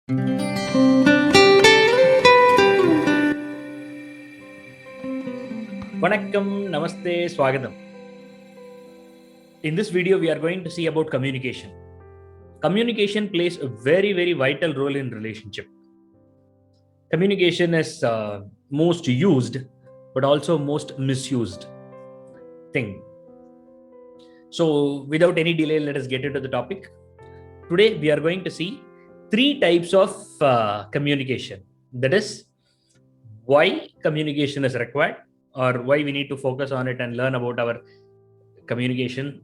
Vanakkam, Namaste, Swagatam. In this video, we are going to see about communication. Communication plays a very, very vital role in relationship. Communication is most used, but also most misused thing. So without any delay, let us get into the topic. Today, we are going to see 3 types of communication. That is, why communication is required, or why we need to focus on it and learn about our communication,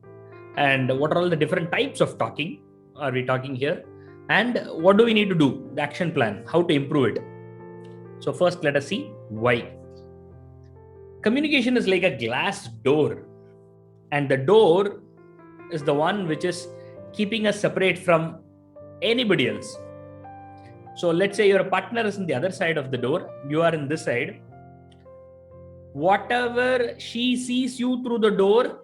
and what are all the different types of talking are we talking here, and what do we need to do, the action plan, how to improve it. So first, let us see why. Communication is like a glass door, and the door is the one which is keeping us separate from anybody else. So let's say your partner is on the other side of the door, you are in this side. Whatever she sees you through the door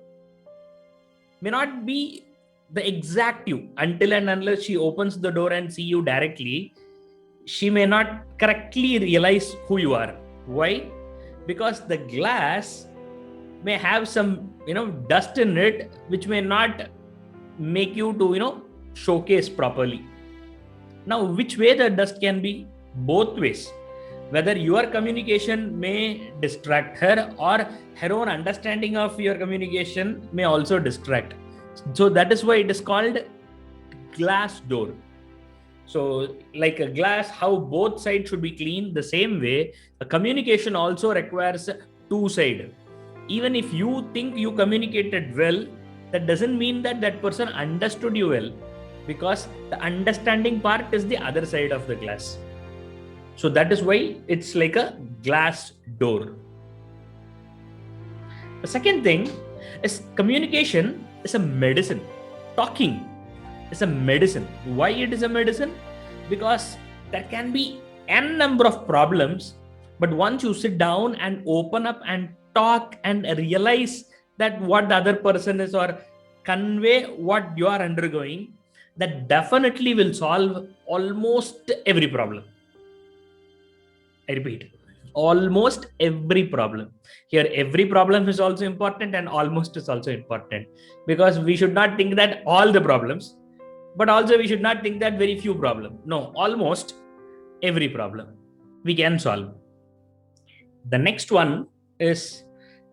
may not be the exact you. Until and unless she opens the door and see you directly, she may not correctly realize who you are. Why? Because the glass may have some dust in it, which may not make you to showcase properly. Now, which way the dust can be? Both ways. Whether your communication may distract her, or her own understanding of your communication may also distract. So that is why it is called glass door. So like a glass, how both sides should be clean, the same way a communication also requires 2 sides. Even if you think you communicated well, that doesn't mean that that person understood you well, because the understanding part is the other side of the glass. So that is why it's like a glass door. The second thing is communication is a medicine. Talking is a medicine. Why it is a medicine? Because there can be n number of problems, but once you sit down and open up and talk and realize that what the other person is, or convey what you are undergoing, that definitely will solve almost every problem. I repeat, almost every problem. Here, every problem is also important and almost is also important, because we should not think that all the problems, but also we should not think that very few problems. No, almost every problem we can solve. The next one is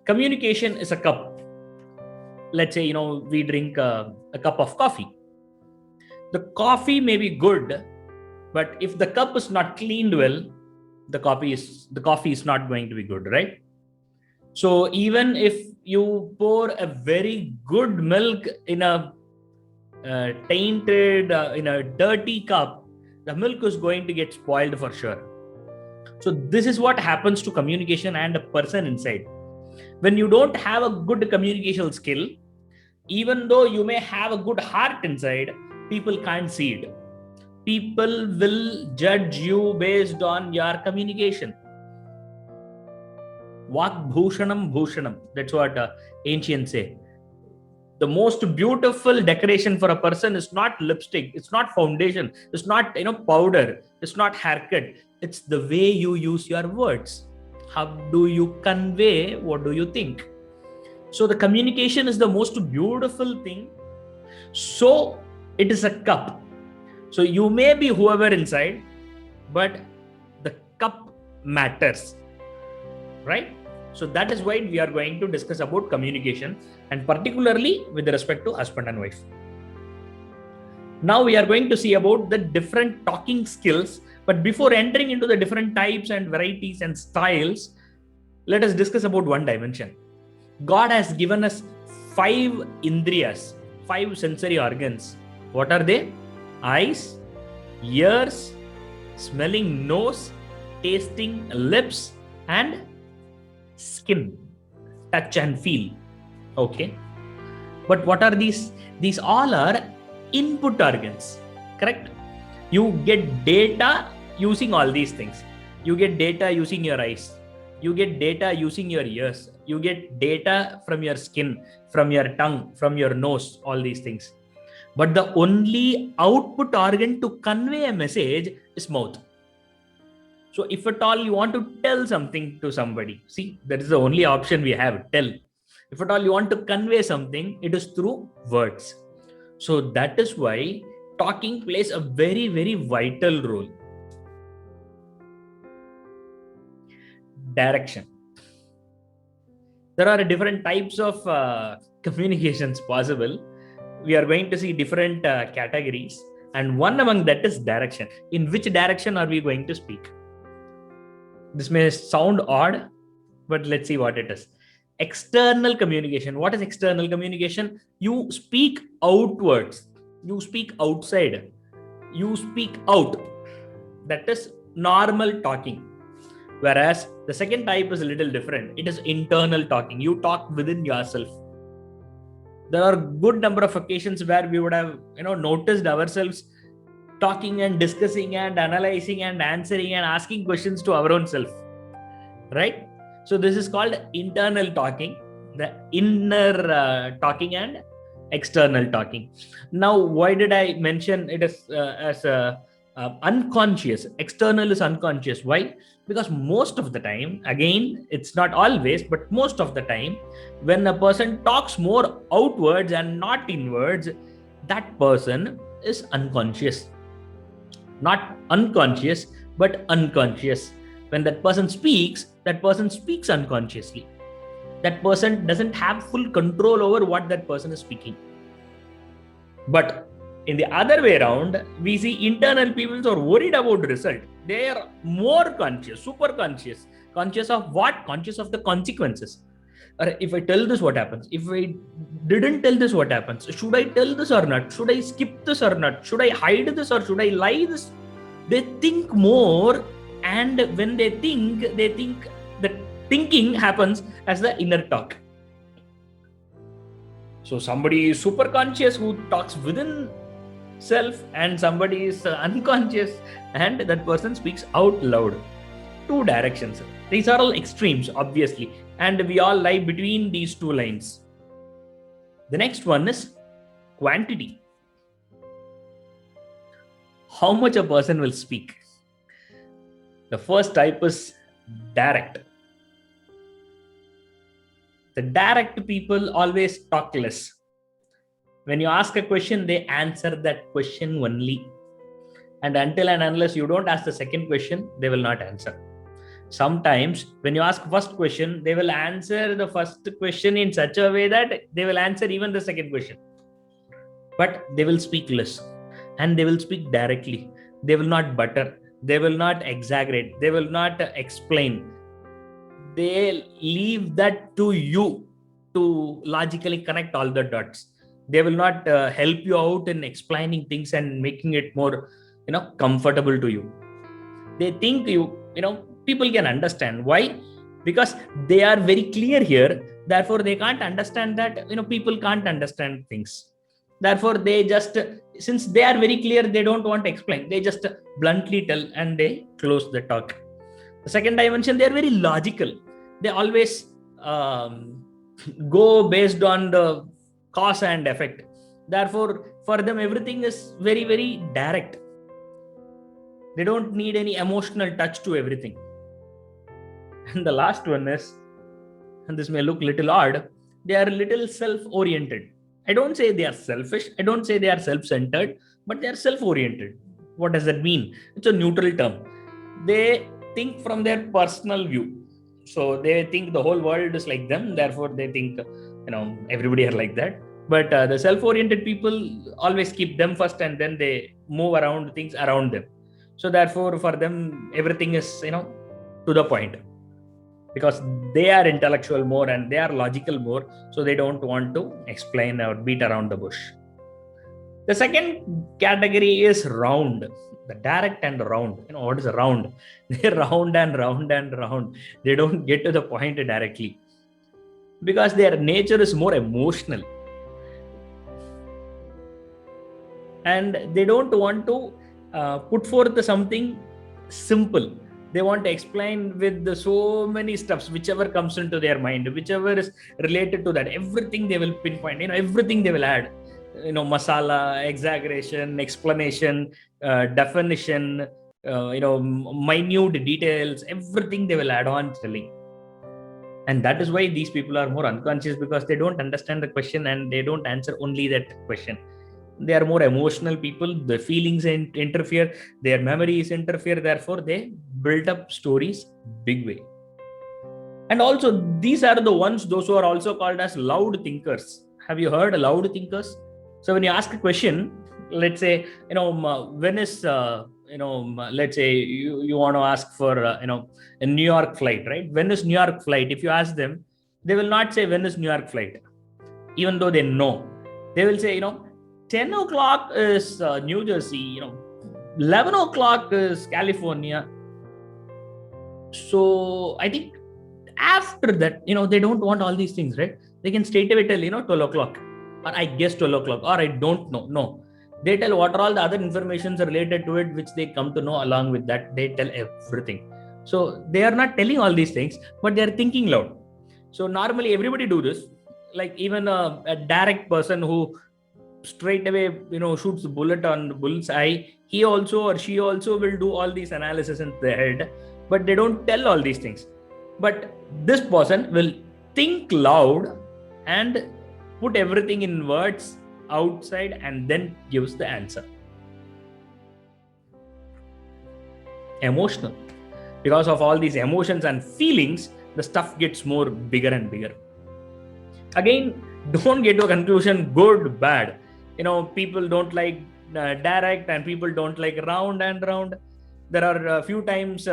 communication is a cup. Let's say, we drink a cup of coffee. The coffee may be good, but if the cup is not cleaned well, the coffee is not going to be good, right? So even if you pour a very good milk in a tainted, in a dirty cup, the milk is going to get spoiled for sure. So this is what happens to communication and a person inside. When you don't have a good communication skill, even though you may have a good heart inside, people can't see it. People will judge you based on your communication. Vak bhushanam bhushanam. That's what ancients say. The most beautiful decoration for a person is not lipstick, it's not foundation, it's not powder, it's not haircut. It's the way you use your words. How do you convey what do you think? So the communication is the most beautiful thing. So it is a cup. So you may be whoever inside, but the cup matters, right? So that is why we are going to discuss about communication, and particularly with respect to husband and wife. Now we are going to see about the different talking skills, but before entering into the different types and varieties and styles, let us discuss about one dimension. God has given us 5 indriyas, 5 sensory organs. What are they? Eyes, ears, smelling nose, tasting lips, and skin, touch and feel. Okay. But what are these? These all are input organs, correct? You get data using all these things. You get data using your eyes. You get data using your ears. You get data from your skin, from your tongue, from your nose, all these things. But the only output organ to convey a message is mouth. So if at all you want to tell something to somebody, see, that is the only option we have, tell. If at all you want to convey something, it is through words. So that is why talking plays a very, very vital role. Direction. There are different types of communications possible. We are going to see different categories, and one among that is direction. In which direction are we going to speak? This may sound odd, but let's see what it is. External communication. What is external communication? You speak outwards, you speak outside, you speak out. That is normal talking. Whereas the second type is a little different. It is internal talking. You talk within yourself. There are good number of occasions where we would have noticed ourselves talking and discussing and analyzing and answering and asking questions to our own self, right? So this is called internal talking, the inner talking and external talking. Now, why did I mention it as unconscious? External is unconscious. Why? Because most of the time, again, it's not always, but most of the time, when a person talks more outwards and not inwards, that person is unconscious. Not unconscious, but unconscious. When that person speaks unconsciously. That person doesn't have full control over what that person is speaking. But in the other way around, we see internal people who are worried about the result. They are more conscious, super conscious. Conscious of what? Conscious of the consequences. If I tell this, what happens? If I didn't tell this, what happens? Should I tell this or not? Should I skip this or not? Should I hide this or should I lie this? They think more, and when they think that thinking happens as the inner talk. So somebody is super conscious who talks within self, and somebody is unconscious and that person speaks out loud. Two directions. These are all extremes, obviously, and we all lie between these two lines. The next one is quantity. How much a person will speak. The first type is direct. The direct people always talk less. When you ask a question, they answer that question only. And until and unless you don't ask the second question, they will not answer. Sometimes when you ask first question, they will answer the first question in such a way that they will answer even the second question. But they will speak less, and they will speak directly. They will not butter. They will not exaggerate. They will not explain. They leave that to you to logically connect all the dots. They will not help you out in explaining things and making it more comfortable to you. They think people can understand. Why? Because they are very clear here. Therefore they can't understand that people can't understand things. Therefore they just, since they are very clear, they don't want to explain. They just bluntly tell and they close the talk. The second dimension, they are very logical. They always go based on the cause and effect. Therefore, for them, everything is very, very direct. They don't need any emotional touch to everything. And the last one is, and this may look a little odd, they are a little self-oriented. I don't say they are selfish. I don't say they are self-centered, but they are self-oriented. What does that mean? It's a neutral term. They think from their personal view. So they think the whole world is like them. Therefore, they think, everybody are like that. But the self-oriented people always keep them first, and then they move around things around them. So therefore, for them, everything is, to the point. Because they are intellectual more and they are logical more. So they don't want to explain or beat around the bush. The second category is round. The direct and round. What is a round? They round and round and round. They don't get to the point directly. Because their nature is more emotional. And they don't want to put forth something simple. They want to explain with so many stuffs, whichever comes into their mind, whichever is related to that. Everything they will pinpoint, everything they will add. masala, exaggeration, explanation, definition, minute details, everything they will add on telling. And that is why these people are more unconscious, because they don't understand the question and they don't answer only that question. They are more emotional people. The feelings interfere, their memories interfere. Therefore, they build up stories big way. And also, these are the ones, those who are also called as loud thinkers. Have you heard loud thinkers? So when you ask a question, let's say, when is, let's say you want to ask for, a New York flight, right? When is New York flight? If you ask them, they will not say when is New York flight, even though they know. They will say, 10 o'clock is New Jersey, 11 o'clock is California. So I think after that, they don't want all these things, right? They can straight away tell, 12 o'clock, or I guess 12 o'clock, or I don't know. No, they tell what are all the other informations related to it, which they come to know. Along with that, they tell everything. So they are not telling all these things, but they are thinking loud. So normally everybody do this. Like even a direct person who straight away shoots the bullet on the bull's eye, he also or she also will do all these analysis in their head, but they don't tell all these things. But this person will think loud and put everything in words outside and then gives the answer. Emotional. Because of all these emotions and feelings, the stuff gets more bigger and bigger. Again, don't get to a conclusion good, bad. People don't like direct and people don't like round and round. There are a few times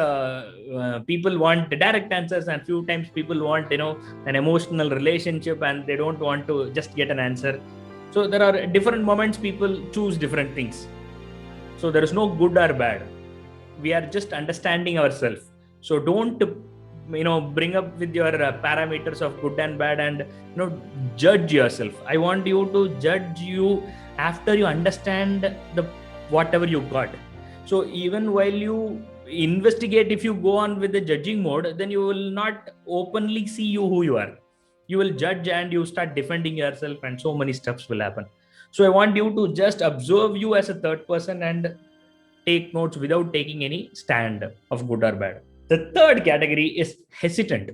people want direct answers, and few times people want an emotional relationship and they don't want to just get an answer. So there are different moments people choose different things. So there is no good or bad. We are just understanding ourselves. So don't bring up with your parameters of good and bad and judge yourself. I want you to judge you after you understand the whatever you got. So even while you investigate, if you go on with the judging mode, then you will not openly see you who you are. You will judge and you start defending yourself, and so many steps will happen. So I want you to just observe you as a third person and take notes without taking any stand of good or bad. The third category is hesitant.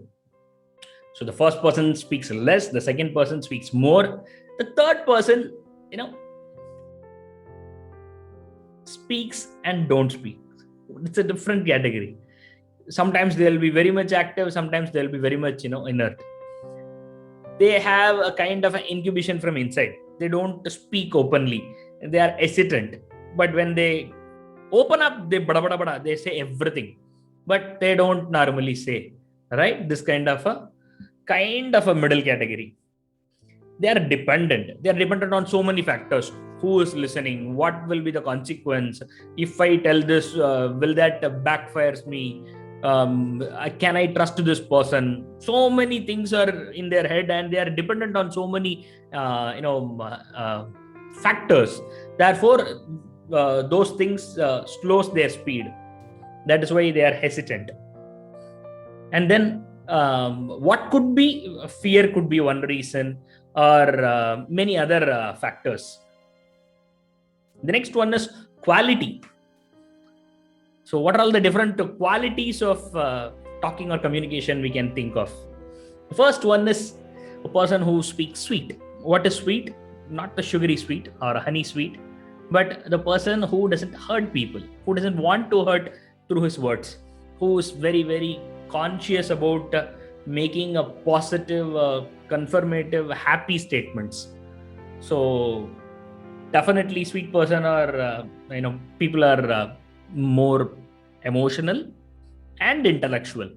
So the first person speaks less, the second person speaks more. The third person, speaks and don't speak. It's a different category. Sometimes they'll be very much active, sometimes they'll be very much, inert. They have a kind of an incubation from inside. They don't speak openly. They are hesitant. But when they open up, they say everything. But they don't normally say, right? This kind of a middle category. They are dependent. They are dependent on so many factors. Who is listening? What will be the consequence? If I tell this, will that backfires me? Can I trust this person? So many things are in their head, and they are dependent on so many, factors. Therefore, those things slows their speed. That is why they are hesitant. And then what could be fear could be one reason, or many other factors. The next one is quality. So what are all the different qualities of talking or communication we can think of? The first one is a person who speaks sweet. What is sweet? Not the sugary sweet or honey sweet, but the person who doesn't hurt people, who doesn't want to hurt through his words, who is very, very conscious about making a positive, confirmative, happy statements. So definitely sweet person, or people are more emotional and intellectual.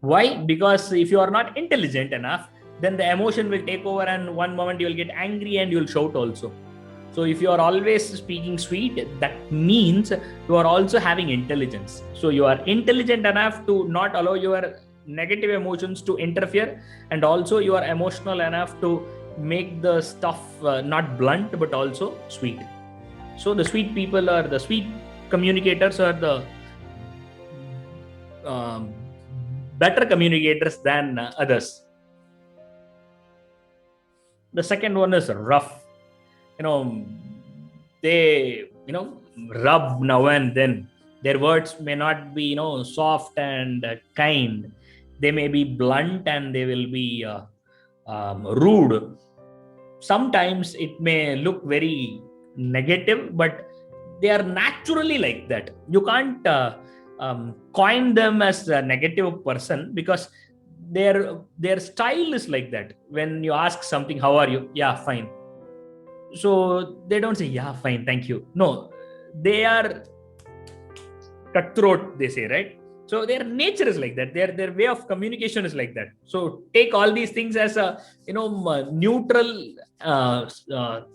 Why? Because if you are not intelligent enough, then the emotion will take over, and one moment you will get angry and you will shout also. So if you are always speaking sweet, that means you are also having intelligence. So you are intelligent enough to not allow your negative emotions to interfere, and also you are emotional enough to make the stuff not blunt but also sweet. So the sweet people, or the sweet communicators, are the better communicators than others. The second one is rough. you know, they, rub now and then. Their words may not be, soft and kind. They may be blunt and they will be rude. Sometimes it may look very negative, but they are naturally like that. You can't coin them as a negative person, because their style is like that. When you ask something, how are you? Yeah, fine. So they don't say, yeah, fine, thank you. No, they are cutthroat, they say, right? So their nature is like that. Their way of communication is like that. So take all these things as a neutral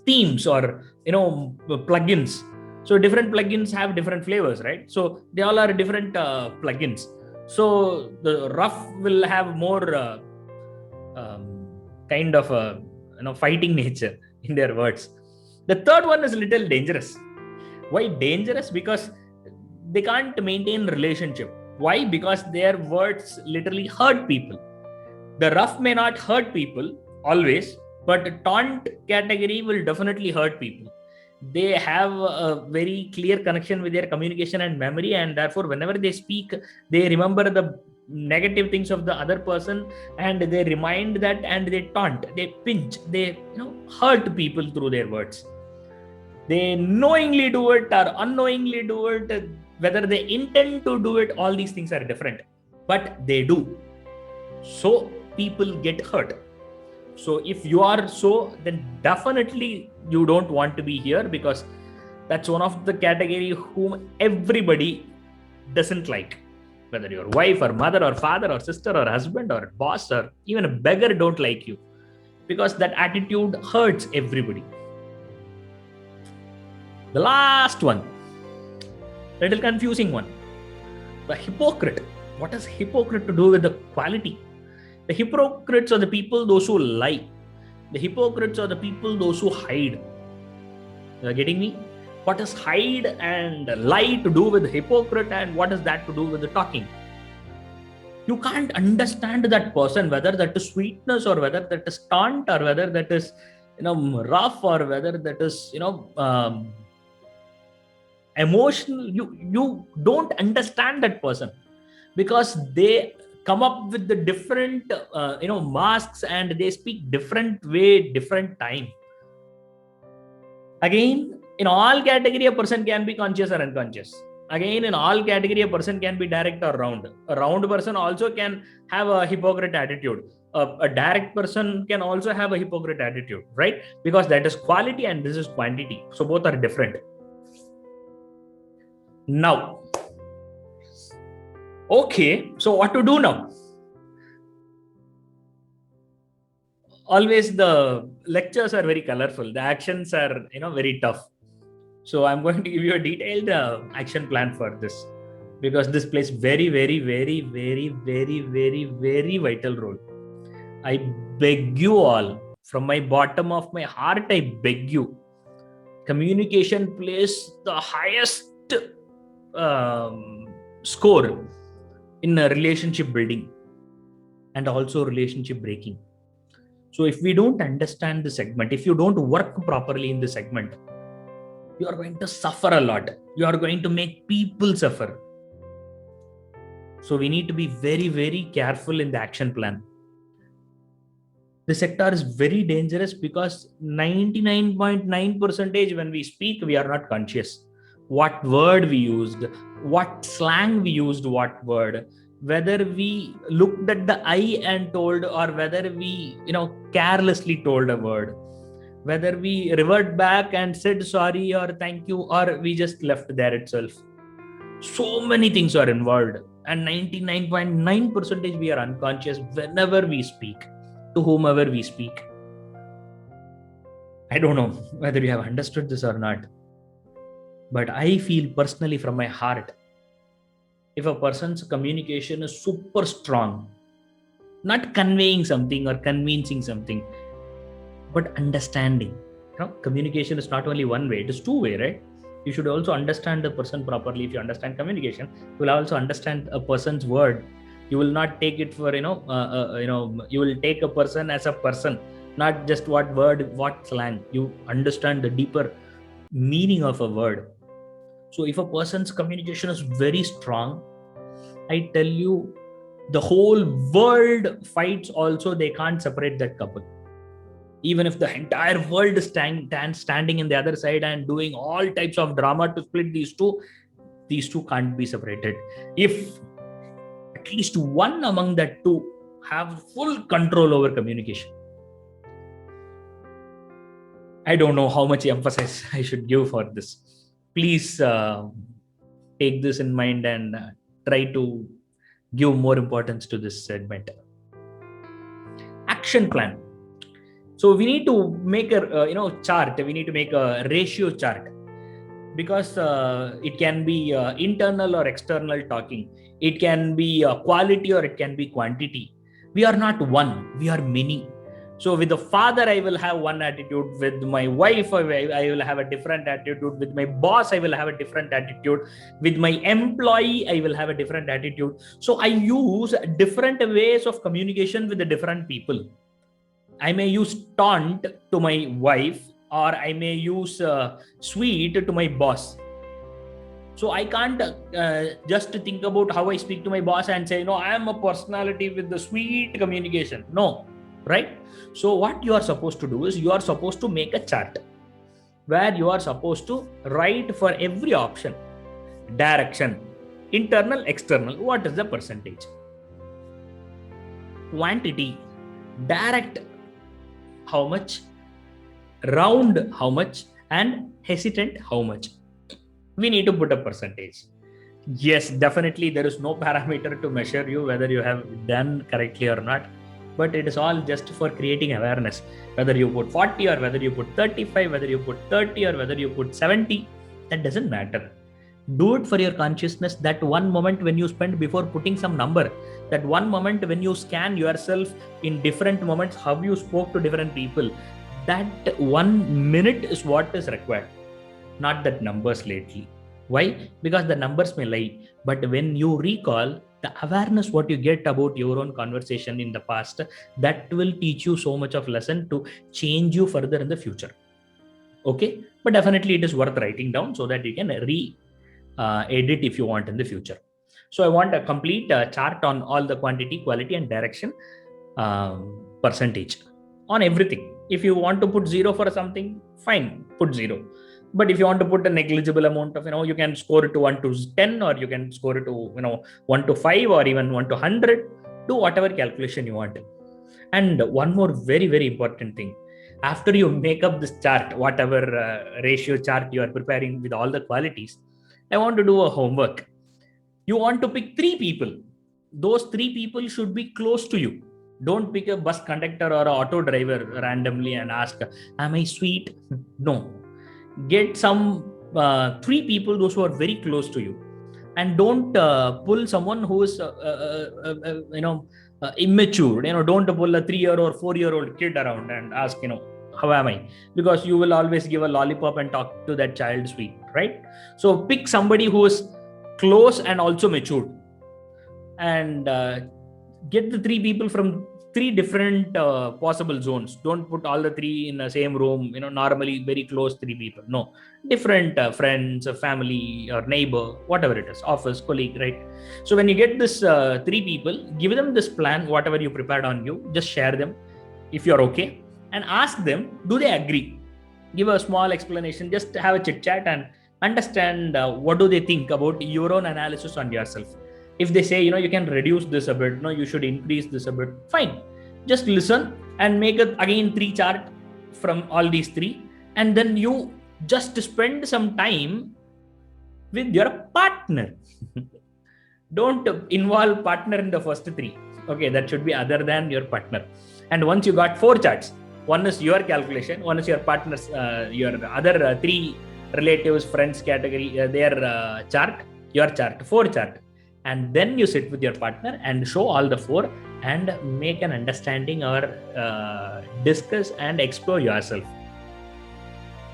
themes, or plugins. So different plugins have different flavors, right? So they all are different plugins. So the rough will have more kind of a fighting nature in their words. The third one is a little dangerous. Why dangerous? Because they can't maintain relationship. Why? Because their words literally hurt people. The rough may not hurt people always, but taunt category will definitely hurt people. They have a very clear connection with their communication and memory, and therefore whenever they speak, they remember the negative things of the other person, and they remind that, and they taunt, they pinch, they hurt people through their words. They knowingly do it or unknowingly do it. Whether they intend to do it, all these things are different, but they do. So people get hurt. So if you are so, then definitely you don't want to be here, because that's one of the category whom everybody doesn't like. Whether your wife or mother or father or sister or husband or boss or even a beggar don't like you, because that attitude hurts everybody. The last one, little confusing one, the hypocrite. What has hypocrite to do with the quality? The hypocrites are the people, those who lie. The hypocrites are the people, those who hide. You are getting me? What does hide and lie to do with the hypocrite, and what is that to do with the talking? You can't understand that person, whether that is sweetness or whether that is taunt or whether that is rough or whether that is emotional. You don't understand that person, because they come up with the different masks, and they speak different way, different time. Again, in all category, a person can be conscious or unconscious. Again, in all category, a person can be direct or round. A round person also can have a hypocrite attitude. A direct person can also have a hypocrite attitude, right? Because that is quality and this is quantity. So both are different. Now, okay, so what to do now? Always the lectures are very colorful. The actions are, very tough. So I'm going to give you a detailed action plan for this, because this plays very, very, very, very, very, very, very vital role. I beg you all, from my bottom of my heart, I beg you. Communication plays the highest score in a relationship building and also relationship breaking. So if we don't understand the segment, if you don't work properly in the segment, you are going to suffer a lot. You are going to make people suffer. So we need to be very, very careful in the action plan. The sector is very dangerous because 99.9% when we speak, we are not conscious. What word we used, what slang we used, what word, whether we looked at the eye and told, or whether we, carelessly told a word, whether we revert back and said sorry or thank you, or we just left there itself. So many things are involved, and 99.9% we are unconscious whenever we speak, to whomever we speak. I don't know whether you have understood this or not, but I feel personally from my heart, if a person's communication is super strong, not conveying something or convincing something, but understanding. Communication is not only one way, it is two way, right? You should also understand the person properly. If you understand communication, you will also understand a person's word. You will not take it for, you will take a person as a person, not just what word, what slang. You understand the deeper meaning of a word. So if a person's communication is very strong, I tell you, the whole world fights also, they can't separate that couple. Even if the entire world is standing in the other side and doing all types of drama to split these two can't be separated. If at least one among that two have full control over communication, I don't know how much emphasis I should give for this. Please take this in mind and try to give more importance to this segment. Action plan. So we need to make a chart. We need to make a ratio chart, because it can be internal or external talking. It can be quality or it can be quantity. We are not one, we are many. So with the father, I will have one attitude. With my wife, I will have a different attitude. With my boss, I will have a different attitude. With my employee, I will have a different attitude. So I use different ways of communication with the different people. I may use taunt to my wife, or I may use sweet to my boss. So I can't just think about how I speak to my boss and say, no, I am a personality with the sweet communication. No, right? So what you are supposed to do is, you are supposed to make a chart where you are supposed to write for every option. Direction, internal, external, what is the percentage? Quantity, direct, how much? Round, how much? And hesitant, how much? We need to put a percentage. Yes, definitely there is no parameter to measure you whether you have done correctly or not, but it is all just for creating awareness. Whether you put 40 or whether you put 35, whether you put 30 or whether you put 70, that doesn't matter. Do it for your consciousness. That one moment when you spend before putting some number, that one moment when you scan yourself in different moments, how you spoke to different people, that 1 minute is what is required, not that numbers lately. Why? Because the numbers may lie, but when you recall the awareness what you get about your own conversation in the past, that will teach you so much of lesson to change you further in the future. Okay, but definitely it is worth writing down so that you can edit if you want in the future. So I want a complete chart on all the quantity, quality and direction, percentage on everything. If you want to put 0 for something, fine, put 0. But if you want to put a negligible amount of, you can score it to 1 to 10, or you can score it to, 1 to 5, or even 1 to 100, do whatever calculation you want. And one more very, very important thing. After you make up this chart, whatever ratio chart you are preparing with all the qualities, I want to do a homework. You want to pick 3 people. Those 3 people should be close to you. Don't pick a bus conductor or an auto driver randomly and ask, am I sweet? No. Get some 3 people, those who are very close to you. And don't pull someone who is, immature. Don't pull a 3-year or 4-year-old kid around and ask, how am I? Because you will always give a lollipop and talk to that child sweet, right? So pick somebody who is close and also matured. And get the 3 people from 3 different possible zones. Don't put all the 3 in the same room, normally very close 3 people. No, different friends, family or neighbor, whatever it is, office, colleague, right? So when you get this 3 people, give them this plan, whatever you prepared on you, just share them if you're okay, and ask them, do they agree? Give a small explanation, just have a chit chat and understand what do they think about your own analysis on yourself. If they say, you can reduce this a bit, you should increase this a bit, fine. Just listen and make it again 3 chart from all these 3. And then you just spend some time with your partner. Don't involve partner in the first 3. Okay, that should be other than your partner. And once you got 4 charts, one is your calculation, one is your partner's, your other 3 relatives, friends category, their chart, your chart, 4 chart. And then you sit with your partner and show all the 4 and make an understanding or discuss and explore yourself.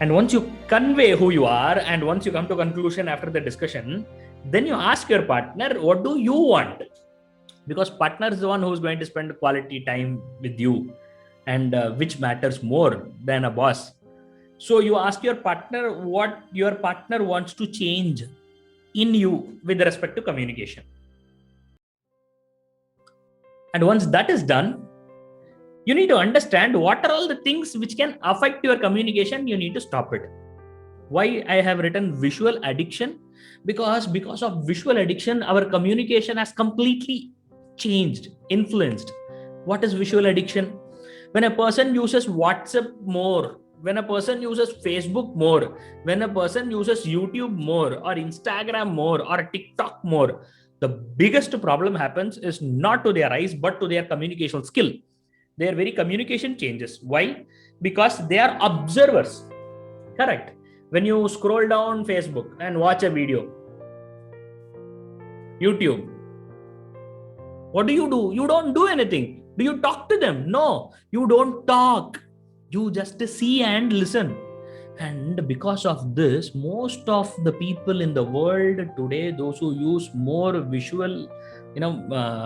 And once you convey who you are and once you come to conclusion after the discussion, then you ask your partner, what do you want? Because partner is the one who's going to spend quality time with you and which matters more than a boss. So you ask your partner what your partner wants to change in you with respect to communication. And once that is done, you need to understand what are all the things which can affect your communication. You need to stop it. Why I have written visual addiction? Because of visual addiction, our communication has completely changed, influenced. What is visual addiction? When a person uses WhatsApp more, when a person uses Facebook more, when a person uses YouTube more, or Instagram more, or TikTok more, the biggest problem happens is not to their eyes, but to their communication skill. Their very communication changes. Why? Because they are observers. Correct. When you scroll down Facebook and watch a video, YouTube, what do? You don't do anything. Do you talk to them? No, you don't talk. You just see and listen. And because of this, most of the people in the world today, those who use more visual,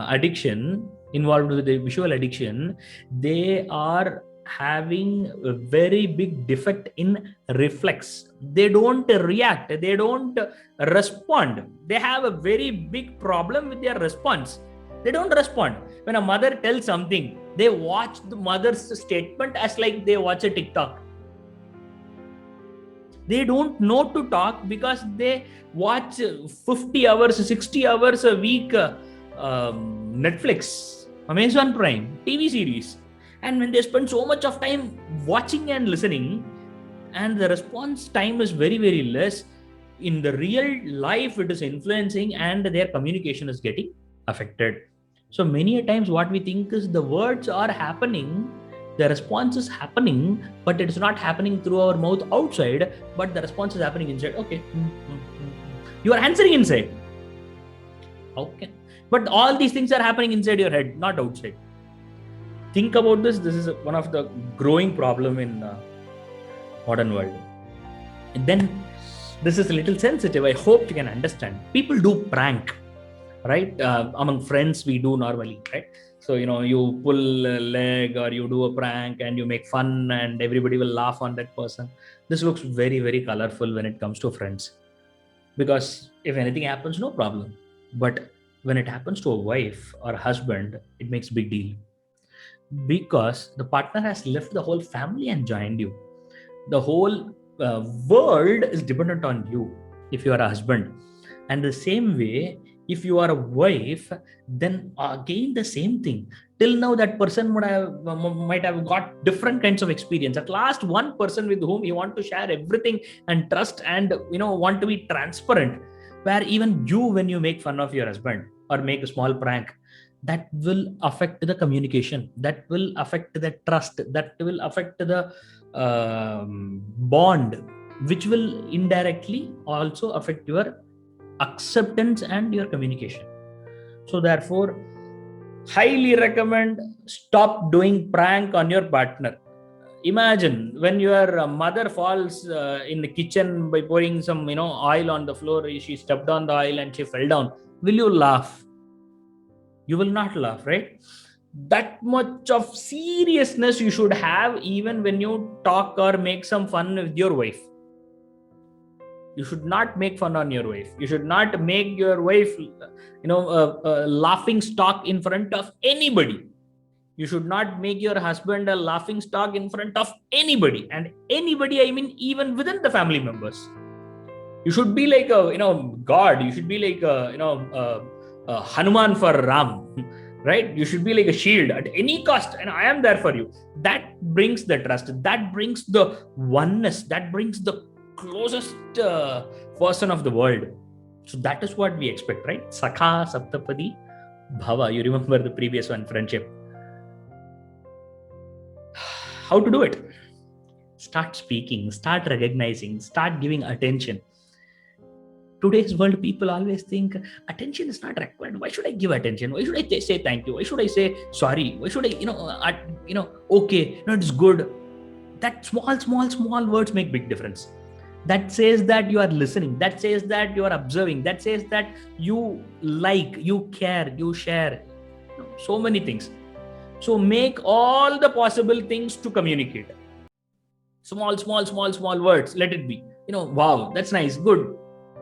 addiction, involved with the visual addiction, they are having a very big defect in reflex. They don't react, they don't respond. They have a very big problem with their response. They don't respond. When a mother tells something, they watch the mother's statement as like they watch a TikTok. They don't know to talk because they watch 50 hours, 60 hours a week Netflix, Amazon Prime, TV series. And when they spend so much of time watching and listening, and the response time is very, very less, in the real life it is influencing and their communication is getting affected. So many a times what we think is the words are happening, the response is happening, but it's not happening through our mouth outside, but the response is happening inside. Okay. You are answering inside. Okay. But all these things are happening inside your head, not outside. Think about this. This is one of the growing problem in modern world. And then this is a little sensitive. I hope you can understand. People do prank, right? Among friends, we do normally, right? So, you pull a leg or you do a prank and you make fun and everybody will laugh on that person. This looks very, very colorful when it comes to friends. Because if anything happens, no problem. But when it happens to a wife or a husband, it makes a big deal. Because the partner has left the whole family and joined you. The whole world is dependent on you if you are a husband. And the same way, if you are a wife, then again the same thing. Till now, that person might have got different kinds of experience. At last, one person with whom you want to share everything and trust and want to be transparent. Where even you, when you make fun of your husband or make a small prank, that will affect the communication. That will affect the trust. That will affect the bond, which will indirectly also affect your acceptance and your communication. So therefore, highly recommend stop doing prank on your partner. Imagine when your mother falls in the kitchen by pouring some oil on the floor. She stepped on the oil and she fell down. Will you laugh? You will not laugh, right? That much of seriousness you should have even when you talk or make some fun with your wife. You should not make fun on your wife. You should not make your wife, a laughing stock in front of anybody. You should not make your husband a laughing stock in front of anybody. And anybody, I mean, even within the family members. You should be like a, God. You should be like a Hanuman for Ram, right? You should be like a shield at any cost. And I am there for you. That brings the trust. That brings the oneness. That brings the closest person of the world. So that is what we expect, right? Sakha Saptapadi Bhava. You remember the previous one, friendship. How to do it? Start speaking, start recognizing, start giving attention. Today's world, people always think attention is not required. Why should I give attention? Why should I say thank you? Why should I say sorry? Why should I, okay, it's good. That small words make big difference. That says that you are listening. That says that you are observing. That says that you like, you care, you share. So many things. So make all the possible things to communicate. Small words, let it be. Wow, that's nice, good.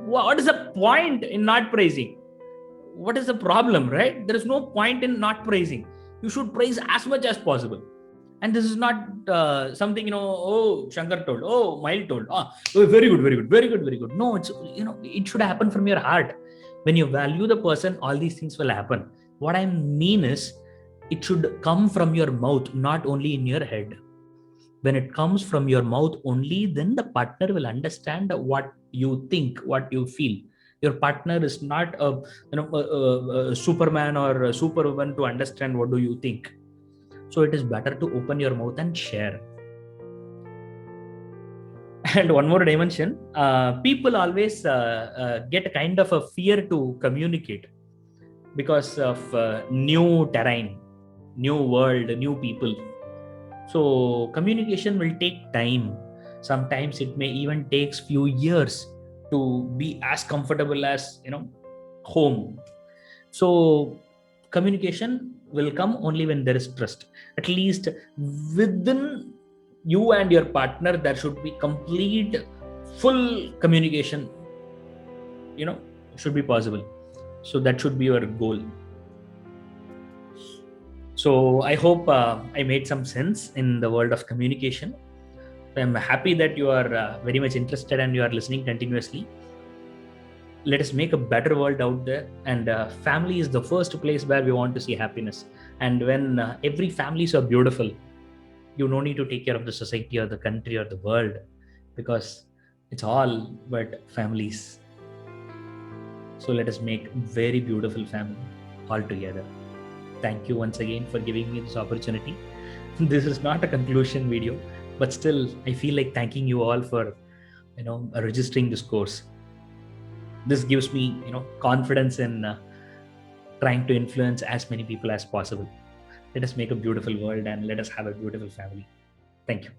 What is the point in not praising? What is the problem, right? There is no point in not praising. You should praise as much as possible. And this is not something, oh, Shankar told, oh, Mile told, oh, very good, very good, very good, very good. No, it's, it should happen from your heart. When you value the person, all these things will happen. What I mean is, it should come from your mouth, not only in your head. When it comes from your mouth only, then the partner will understand what you think, what you feel. Your partner is not a Superman or a Superwoman to understand what do you think. So it is better to open your mouth and share. And one more dimension, people always get a kind of a fear to communicate because of new terrain, new world, new people. So communication will take time. Sometimes it may even takes few years to be as comfortable as home. So communication will come only when there is trust. At least within you and your partner, there should be complete, full communication. Should be possible. So that should be your goal. So I hope I made some sense in the world of communication. I'm happy that you are very much interested and you are listening continuously. Let us make a better world out there. And family is the first place where we want to see happiness. And when every family is so beautiful, you don't need to take care of the society or the country or the world, because it's all but families. So let us make very beautiful family all together. Thank you once again for giving me this opportunity. This is not a conclusion video, but still I feel like thanking you all for registering this course. This gives me confidence in trying to influence as many people as possible. Let us make a beautiful world and let us have a beautiful family. Thank you.